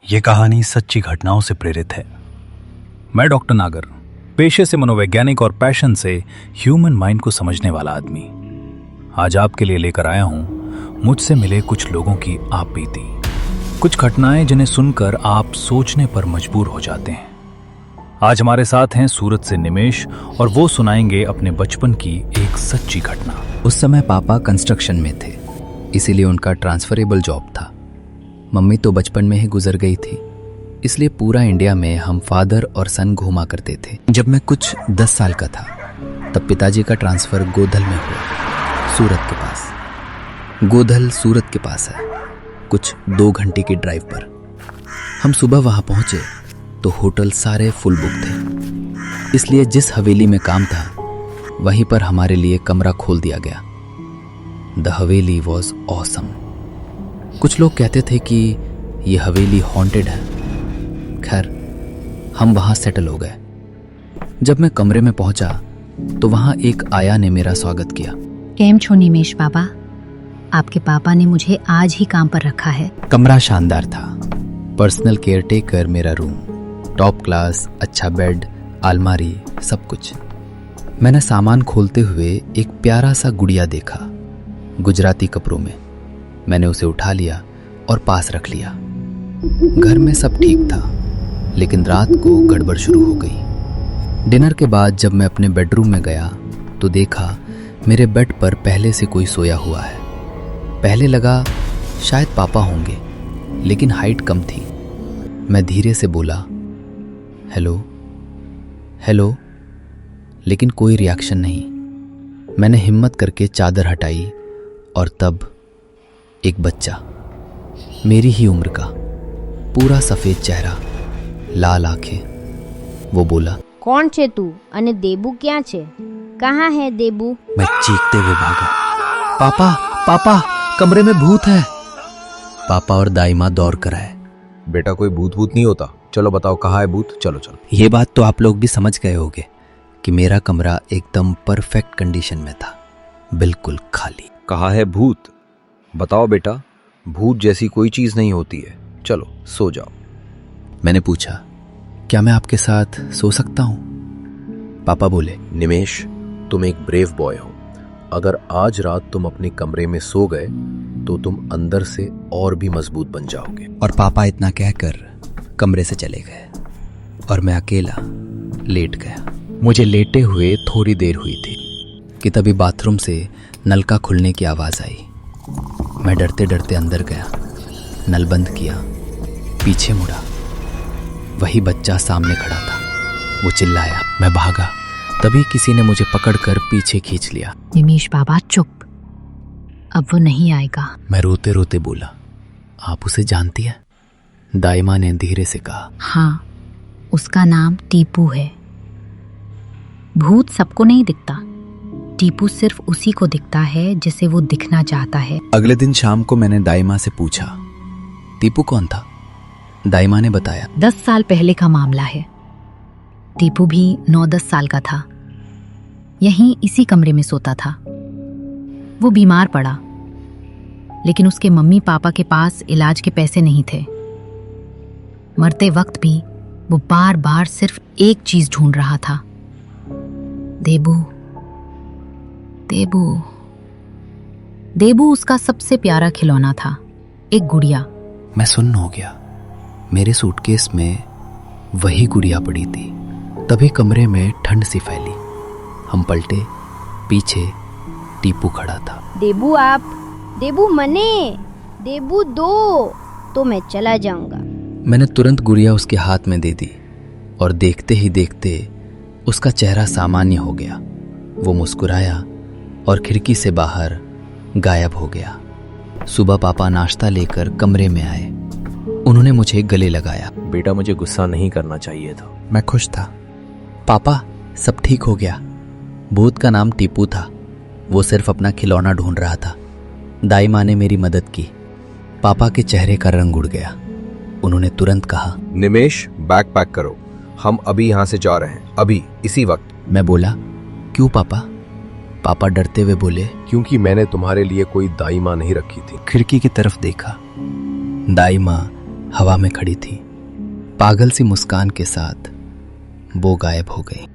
ये कहानी सच्ची घटनाओं से प्रेरित है। मैं डॉक्टर नागर, पेशे से मनोवैज्ञानिक और पैशन से ह्यूमन माइंड को समझने वाला आदमी, आज आपके लिए लेकर आया हूं मुझसे मिले कुछ लोगों की आप बीती, कुछ घटनाएं जिन्हें सुनकर आप सोचने पर मजबूर हो जाते हैं। आज हमारे साथ हैं सूरत से निमेश और वो सुनाएंगे अपने बचपन की एक सच्ची घटना। उस समय पापा कंस्ट्रक्शन में थे, इसीलिए उनका ट्रांसफरेबल जॉब था। मम्मी तो बचपन में ही गुजर गई थी, इसलिए पूरा इंडिया में हम फादर और सन घूमा करते थे। जब मैं कुछ 10 साल का था तब पिताजी का ट्रांसफ़र गोधल में हुआ, सूरत के पास। गोधल सूरत के पास है, कुछ 2 घंटे की ड्राइव पर। हम सुबह वहाँ पहुँचे तो होटल सारे फुल बुक थे, इसलिए जिस हवेली में काम था वहीं पर हमारे लिए कमरा खोल दिया गया। The Haveli was awesome. कुछ लोग कहते थे कि ये हवेली हॉन्टेड है। खैर, हम वहाँ सेटल हो गए। जब मैं कमरे में पहुंचा तो वहाँ एक आया ने मेरा स्वागत किया। केम छो निमेश बाबा, आपके पापा ने मुझे आज ही काम पर रखा है। कमरा शानदार था, पर्सनल केयरटेकर मेरा रूम, टॉप क्लास, अच्छा बेड, अलमारी, सब कुछ। मैंने सामान खोलते हुए एक प्यारा सा गुड़िया देखा, गुजराती कपड़ों में। मैंने उसे उठा लिया और पास रख लिया। घर में सब ठीक था, लेकिन रात को गड़बड़ शुरू हो गई। डिनर के बाद जब मैं अपने बेडरूम में गया तो देखा मेरे बेड पर पहले से कोई सोया हुआ है। पहले लगा शायद पापा होंगे, लेकिन हाइट कम थी। मैं धीरे से बोला, हेलो हेलो, लेकिन कोई रिएक्शन नहीं। मैंने हिम्मत करके चादर हटाई और तब एक बच्चा, मेरी ही उम्र का, पूरा सफेद चेहरा, लाल आंखें। वो बोला, कौन छे तू अने देबू क्या छे? कहाँ है देबू? मैं चीखते हुए भागा, पापा पापा, कमरे में भूत है। पापा और दाई माँ दौड़ कर आए। बेटा, कोई भूत नहीं होता, चलो बताओ कहाँ है भूत, चलो चलो। ये बात तो आप लोग भी समझ गए होंगे कि मेरा कमरा एकदम परफेक्ट कंडीशन में था, बिल्कुल खाली। कहाँ है भूत? बताओ बेटा, भूत जैसी कोई चीज नहीं होती है, चलो सो जाओ। मैंने पूछा, क्या मैं आपके साथ सो सकता हूं? पापा बोले, निमेश, तुम एक ब्रेव बॉय हो। अगर आज रात तुम अपने कमरे में सो गए तो तुम अंदर से और भी मजबूत बन जाओगे। और पापा इतना कहकर कमरे से चले गए और मैं अकेला लेट गया। मुझे लेटे हुए थोड़ी देर हुई थी कि तभी बाथरूम से नल का खुलने की आवाज आई। मैं डरते डरते अंदर गया, नल बंद किया, पीछे मुड़ा, वही बच्चा सामने खड़ा था। वो चिल्लाया, मैं भागा, तभी किसी ने मुझे पकड़कर पीछे खींच लिया। निमेश बाबा चुप, अब वो नहीं आएगा। मैं रोते रोते बोला, आप उसे जानती हैं? दाई माँ ने धीरे से कहा, हाँ, उसका नाम टीपू है। भूत सबको नहीं दिखता, टीपू सिर्फ उसी को दिखता है जिसे वो दिखना चाहता है। अगले दिन शाम को मैंने दाई माँ से पूछा, टीपू कौन था? दाई माँ ने बताया, 10 साल पहले का मामला है। टीपू भी 9-10 साल का था, यहीं इसी कमरे में सोता था। वो बीमार पड़ा, लेकिन उसके मम्मी पापा के पास इलाज के पैसे नहीं थे। मरते वक्त भी वो बार बार सिर्फ एक चीज ढूंढ रहा था, देबू देबू। देबू उसका सबसे प्यारा खिलौना था, एक गुड़िया। मैं सुन्न हो गया। मेरे सूटकेस में वही गुड़िया पड़ी थी। तभी कमरे में ठंड सी फैली। हम पलटे, पीछे टीपू खड़ा था। देबू आप, देबू मने, देबू दो, तो मैं चला जाऊंगा। मैंने तुरंत गुड़िया उसके हाथ में दे दी और देखते ही देखते उसका चेहरा सामान्य हो गया। वो मुस्कुराया और खिड़की से बाहर गायब हो गया। सुबह पापा नाश्ता लेकर कमरे में आए। उन्होंने मुझे गले लगाया। बेटा, मुझे गुस्सा नहीं करना चाहिए था। मैं खुश था। पापा, सब ठीक हो गया। भूत का नाम टीपू था, वो सिर्फ अपना खिलौना ढूंढ रहा था। दाई माँ ने मेरी मदद की। पापा के चेहरे का रंग उड़ गया। उन्होंने तुरंत कहा, निमेश, बैग पैक करो, हम अभी यहाँ से जा रहे हैं, अभी इसी वक्त। मैं बोला, क्यों पापा? पापा डरते हुए बोले, क्योंकि मैंने तुम्हारे लिए कोई दाई माँ नहीं रखी थी। खिड़की की तरफ देखा। दाई माँ हवा में खड़ी थी, पागल सी मुस्कान के साथ वो गायब हो गई।